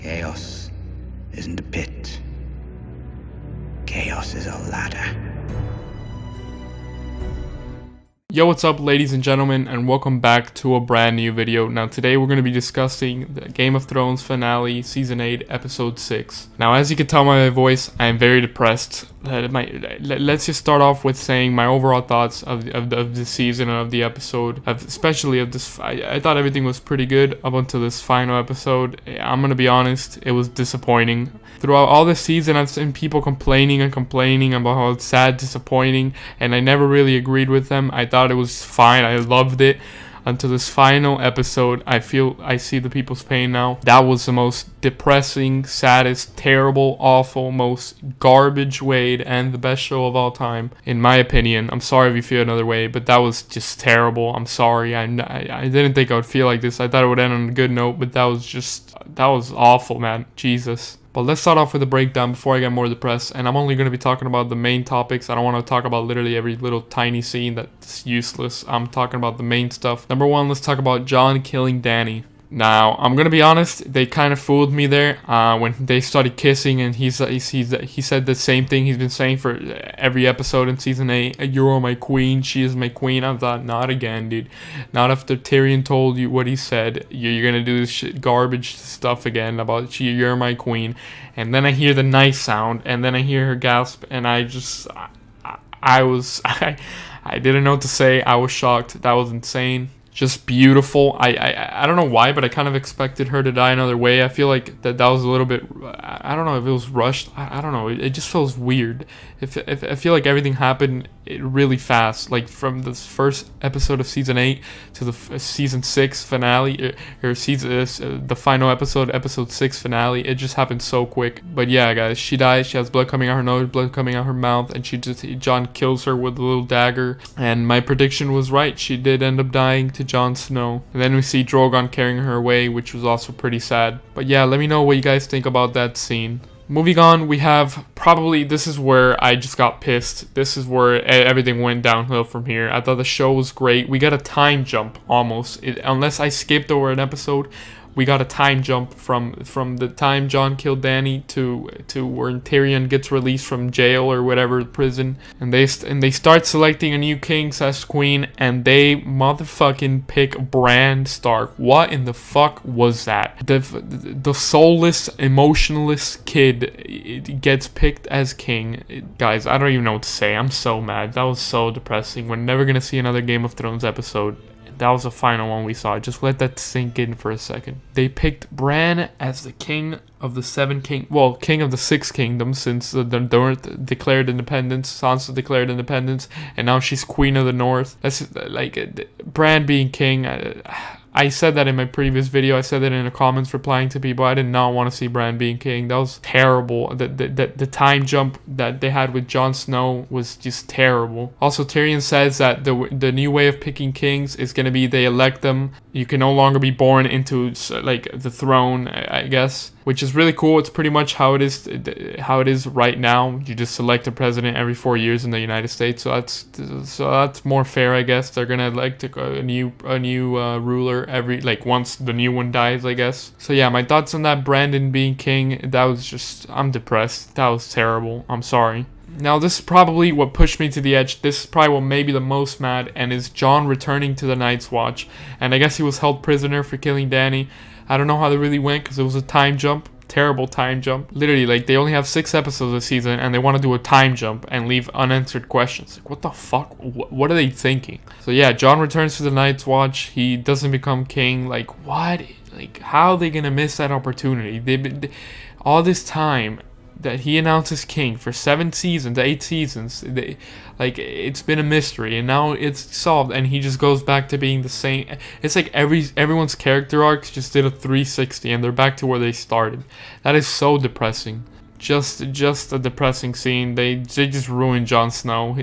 Chaos isn't a pit. Chaos is a ladder. Yo, what's up ladies and gentlemen, and welcome back to a brand new video. Now today we're going to be discussing the Game of Thrones finale, Season 8, Episode 6. Now as you can tell by my voice, I am very depressed. Let's just start off with saying my overall thoughts of the season and of the episode, especially of this. I thought everything was pretty good up until this final episode. I'm going to be honest, it was disappointing. Throughout all this season, I've seen people complaining about how it's sad, disappointing, and I never really agreed with them. I thought it was fine. I loved it until this final episode. I feel I see the people's pain now. That was the most depressing, saddest, terrible, awful, most garbage way to end the best show of all time, in my opinion. I'm sorry if you feel another way, but that was just terrible. I'm sorry. I didn't think I would feel like this. I thought it would end on a good note, but that was awful, man. Jesus. But let's start off with a breakdown before I get more depressed, and I'm only going to be talking about the main topics. I don't want to talk about literally every little tiny scene that's useless. I'm talking about the main stuff. Number one, let's talk about Jon killing Dany. Now, I'm going to be honest, they kind of fooled me there when they started kissing, and he said the same thing he's been saying for every episode in Season 8. You are my queen, she is my queen. I thought, not again, dude. Not after Tyrion told you what he said. You're going to do this shit, garbage stuff again about you're my queen. And then I hear the knife sound, and then I hear her gasp, and I didn't know what to say. I was shocked. That was insane. Just beautiful. I don't know why, but I kind of expected her to die another way. I feel like that was a little bit, I don't know if it was rushed. I don't know. It just feels weird. If I feel like everything happened really fast, like from the first episode of Season 8 to the Season 6 finale, or the final episode, Episode 6 finale. It just happened so quick. But yeah, guys, she dies. She has blood coming out her nose, blood coming out her mouth, and Jon kills her with a little dagger. And my prediction was right. She did end up dying to Jon Snow. And then we see Drogon carrying her away, which was also pretty sad. But yeah, let me know what you guys think about that scene. Moving on, we have this is where I just got pissed. This is where everything went downhill from here. I thought the show was great. We got a time jump almost. Unless I skipped over an episode, we got a time jump from the time Jon killed Dany to where Tyrion gets released from jail or whatever, prison, and they start selecting a new king/queen, and they motherfucking pick Bran Stark. What in the fuck was that? The soulless, emotionless kid gets picked as king. Guys, I don't even know what to say. I'm so mad. That was so depressing. We're never gonna see another Game of Thrones episode. That was the final one we saw. Just let that sink in for a second. They picked Bran as the king of the king of the 6 kingdoms, since the North declared independence. Sansa declared independence, and now she's queen of the North. That's like Bran being king. I said that in my previous video. I said that in the comments replying to people. I did not want to see Bran being king. That was terrible. The time jump that they had with Jon Snow was just terrible. Also, Tyrion says that the new way of picking kings is going to be they elect them. You can no longer be born into like the throne, I guess, which is really cool. It's pretty much how it is right now. You just select a president every 4 years in the United States. So that's more fair, I guess. They're gonna elect a new ruler once the new one dies, I guess. So yeah, my thoughts on that Brandon being king. I'm depressed. That was terrible. I'm sorry. Now, this is probably what pushed me to the edge. This is probably what made me the most mad, and is Jon returning to the Night's Watch. And I guess he was held prisoner for killing Dany. I don't know how that really went, because it was a time jump. Terrible time jump. Literally, they only have 6 episodes this season, and they want to do a time jump and leave unanswered questions. Like, what the fuck? What are they thinking? So yeah, Jon returns to the Night's Watch. He doesn't become king. Like, what? Like, how are they gonna miss that opportunity? All this time that he announces king for 8 seasons, it's been a mystery, and now it's solved, and he just goes back to being the same. It's like everyone's character arcs just did a 360, and they're back to where they started. That is so depressing. Just a depressing scene. They just ruined Jon Snow.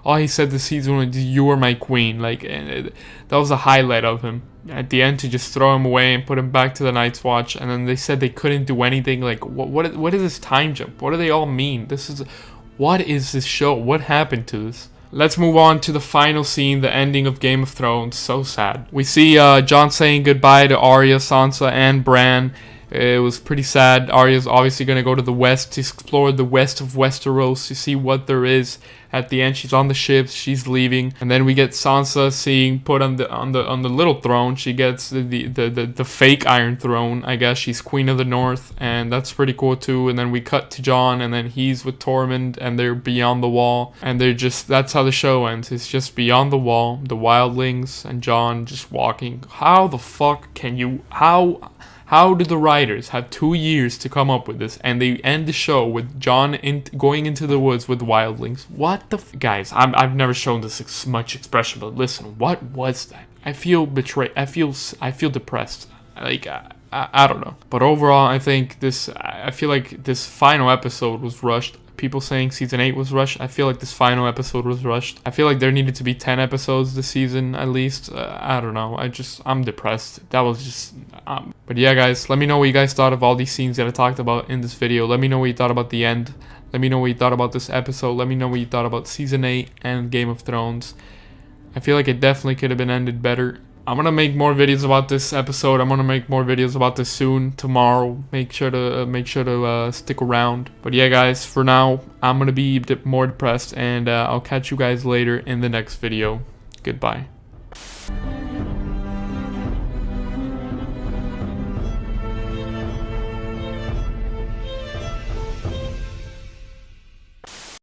All he said this season was, "You are my queen." That was a highlight of him. At the end, to just throw him away and put him back to the Night's Watch, and then they said they couldn't do anything. Like, what is this time jump? What do they all mean? What is this show? What happened to this? Let's move on to the final scene, the ending of Game of Thrones. So sad. We see Jon saying goodbye to Arya, Sansa, and Bran. It was pretty sad. Arya's obviously gonna go to the west to explore the west of Westeros to see what there is. At the end, she's on the ship, she's leaving, and then we get Sansa seeing put on the little throne. She gets the fake Iron Throne. I guess she's Queen of the North, and that's pretty cool too. And then we cut to Jon, and then he's with Tormund, and they're beyond the wall, and they're just, that's how the show ends. It's just beyond the wall, the wildlings and Jon just walking. How the fuck can you? How did the writers have 2 years to come up with this, and they end the show with Jon going into the woods with wildlings? What the guys? I've never shown this much expression, but listen, what was that? I feel betrayed. I feel depressed. Like I don't know. But overall, I feel like this final episode was rushed. People saying season 8 was rushed. I feel like this final episode was rushed. I feel like there needed to be 10 episodes this season at least. I don't know. I'm depressed. That was just... But yeah, guys, let me know what you guys thought of all these scenes that I talked about in this video. Let me know what you thought about the end. Let me know what you thought about this episode. Let me know what you thought about season 8 and Game of Thrones. I feel like it definitely could have been ended better. I'm gonna make more videos about this episode. I'm gonna make more videos about this soon, tomorrow. Make sure to stick around. But yeah, guys, for now, I'm gonna be more depressed, and I'll catch you guys later in the next video. Goodbye.